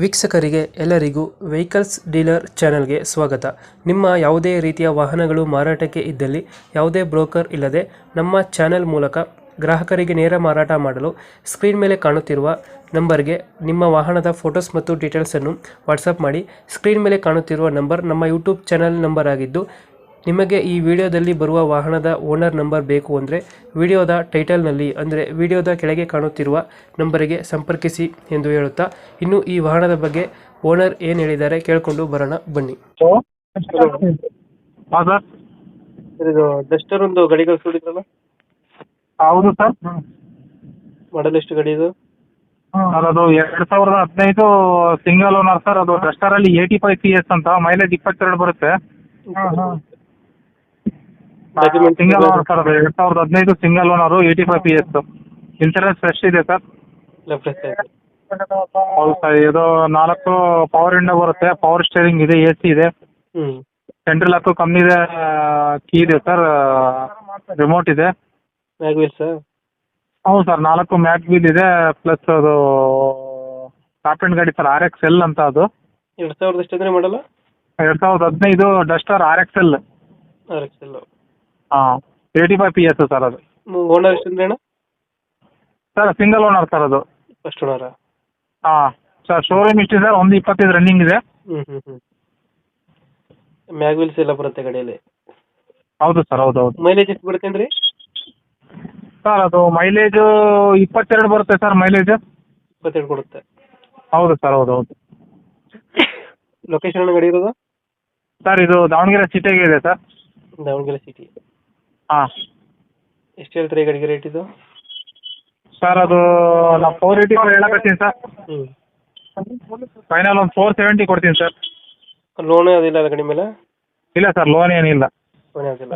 ವೀಕ್ಷಕರಿಗೆ ಎಲ್ಲರಿಗೂ vehicles dealer ಚಾನೆಲ್ಗೆ ಸ್ವಾಗತ. ನಿಮ್ಮ ಯಾವುದೇ ರೀತಿಯ ವಾಹನಗಳು ಮಾರಾಟಕ್ಕೆ ಇದ್ದಲ್ಲಿ ಯಾವುದೇ ಬ್ರೋಕರ್ ಇಲ್ಲದೆ ನಮ್ಮ ಚಾನೆಲ್ ಮೂಲಕ ಗ್ರಾಹಕರಿಗೆ ನೇರ ಮಾರಾಟ ಮಾಡಲು ಸ್ಕ್ರೀನ್ ಮೇಲೆ ಕಾಣುತ್ತಿರುವ ನಂಬರ್ಗೆ ನಿಮ್ಮ ವಾಹನದ ಫೋಟೋಸ್ ಮತ್ತು ಡೀಟೇಲ್ಸನ್ನು ವಾಟ್ಸಪ್ ಮಾಡಿ. ಸ್ಕ್ರೀನ್ ಮೇಲೆ ಕಾಣುತ್ತಿರುವ ನಂಬರ್ ನಮ್ಮ ಯೂಟ್ಯೂಬ್ ಚಾನೆಲ್ ನಂಬರ್ ಆಗಿದ್ದು, ನಿಮಗೆ ಈ ವಿಡಿಯೋದಲ್ಲಿ ಬರುವ ವಾಹನದ ಓನರ್ ನಂಬರ್ ಬೇಕು ಅಂದರೆ ವಿಡಿಯೋದ ಟೈಟಲ್ನಲ್ಲಿ ಅಂದರೆ ವಿಡಿಯೋದ ಕೆಳಗೆ ಕಾಣುತ್ತಿರುವ ನಂಬರಿಗೆ ಸಂಪರ್ಕಿಸಿ ಎಂದು ಹೇಳುತ್ತಾ, ಇನ್ನು ಈ ವಾಹನದ ಬಗ್ಗೆ ಓನರ್ ಏನು ಹೇಳಿದ್ದಾರೆ ಕೇಳಿಕೊಂಡು ಬರೋಣ ಬನ್ನಿ. ಹೌದು ಸರ್. ಇದು ಡಸ್ಟರ್ ಒಂದು ಗಾಡಿ ಕಳಿಸ್ಬಿಟ್ಟಿದ್ರಲ್ಲ, ಹೌದು ಸರ್. ಮಾಡಲ್ ಎಷ್ಟು ಗಾಡಿ ಇದು? ಅದು 2015 ಸಿಂಗಲ್ ಓನರ್ ಸರ್. ಅದು ಡಸ್ಟರ್ ಅಲ್ಲಿ 85 PS ಅಂತ, ಮೈಲೇಜ್ 22 ಬರುತ್ತೆ. Single owner sir. ಅದು 2015 single owner, 85 PS. Insurance fresh ಇದೆ ಸರ್. ಹೌದು ಸರ್. ಇದು 4 ಪವರ್ ವಿಂಡೋ ಬರುತ್ತೆ, ಪವರ್ ಸ್ಟೇರಿಂಗ್ ಇದೆ, AC ಇದೆ, ಸೆಂಟ್ರಲ್ ಲಾಕ್ ಕಂಪ್ನಿದೆ, ಕೀ ಇದೆ ಸರ್, ರಿಮೋಟ್ ಇದೆ. ಹೌದು ಸರ್. 4 ಮ್ಯಾಟ್ ವೀಲ್ ಇದೆ, ಪ್ಲಸ್ ಅದು ಟಾಪ್ ಎಂಡ್ ಗಾಡಿ ಸರ್, RXL ಅಂತ. ಅದು 2000 ಎಷ್ಟಂದ್ರೆ ಮಾಡಲ್ಲ? 2015 ಡಸ್ಟರ್ RXL. ಹಾಂ, 85 PS ಸರ್. ಅದು ಓನರ್ ಎಷ್ಟಂದ್ರೆ ಅಣ್ಣ? Sir single owner sir. ಅದು ಫಸ್ಟ್ ಓನರ? ಹಾಂ ಸರ್. ಶೋರೂಮ್ ಇಷ್ಟು ಸರ್, 125 ರನ್ನಿಂಗ್ ಇದೆ. ಮ್ಯಾಗ್ವಿಲ್ಸ್ ಎಲ್ಲ ಬರುತ್ತೆ ಗಾಡಿಯಲ್ಲಿ? ಹೌದು ಸರ್. ಹೌದು ಹೌದು. ಮೈಲೇಜ್ ಎಷ್ಟು ಬರುತ್ತೇನ್ರಿ ಸರ್? ಅದು ಮೈಲೇಜು 22 ಬರುತ್ತೆ ಸರ್. ಮೈಲೇಜ್ 22 ಕೊಡುತ್ತೆ? ಹೌದು ಸರ್. ಹೌದು ಹೌದು. ಲೊಕೇಶನ್ ಗಾಡಿ ಇರೋದು ಸರ್ ಇದು ದಾವಣಗೆರೆ ಸಿಟಿಗೆ ಇದೆ ಸರ್. ದಾವಣಗೆರೆ ಸಿಟಿ? ಹಾಂ. ಎಷ್ಟು ಹೇಳ್ತೀರಿ ಗಾಡಿಗೆ ರೇಟ್ ಇದು? ಸರ್ ಅದು ನಾವು 485 ಹೇಳಕತ್ತೀನಿ ಸರ್. ಫೈನಲ್ ಒಂದು 470 ಕೊಡ್ತೀನಿ ಸರ್. ಲೋನ್ ಅದಿಲ್ಲ ಗಾಡಿ ಮೇಲೆ? ಇಲ್ಲ ಸರ್, ಲೋನ್ ಏನಿಲ್ಲ. ಲೋನ್ ಅದಿಲ್ಲ.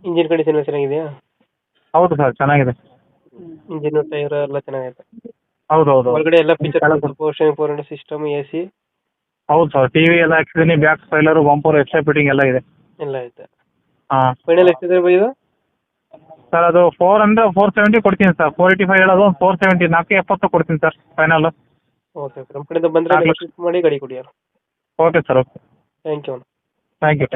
ಇಂಜಿನ್ ಕಂಡೀಷನ್ ಎಲ್ಲ ಚೆನ್ನಾಗಿದೆಯಾ? ಹೌದು ಸರ್, ಚೆನ್ನಾಗಿದೆ. ಇಂಜಿನ್ ಟೈರ್ ಎಲ್ಲ ಚೆನ್ನಾಗೈತೆ? ಹೌದು ಹೌದು. ಒಳಗಡೆ ಎಲ್ಲ ಫೀಚರ್, ಫೋರ್ ಸಿಸ್ಟಮ್, AC? ಹೌದು ಸರ್. TV ಎಲ್ಲ ಹಾಕ್ಸಿದ್ದೀನಿ, back spoiler, bumper, extra fitting ಎಲ್ಲ ಇದೆ. ಎಲ್ಲ ಐತೆ? ಹಾಂ. ಫೈನಲ್ ಎಷ್ಟಿದೆ ಬೈ ಇದು? ಸರ್ ಅದು 470 ಕೊಡ್ತೀನಿ ಸರ್. 485 ಹೇಳೋದು, 470, 470 ಕೊಡ್ತೀನಿ ಸರ್ ಫೈನಲ್. Okay sir. ನಮ್ಮ ಕಡೆಯಿಂದ ಬಂದರೆ ಮಾಡಿ ಗಾಡಿ ಕೊಡಿ. Okay sir. Okay. Thank you. Thank you.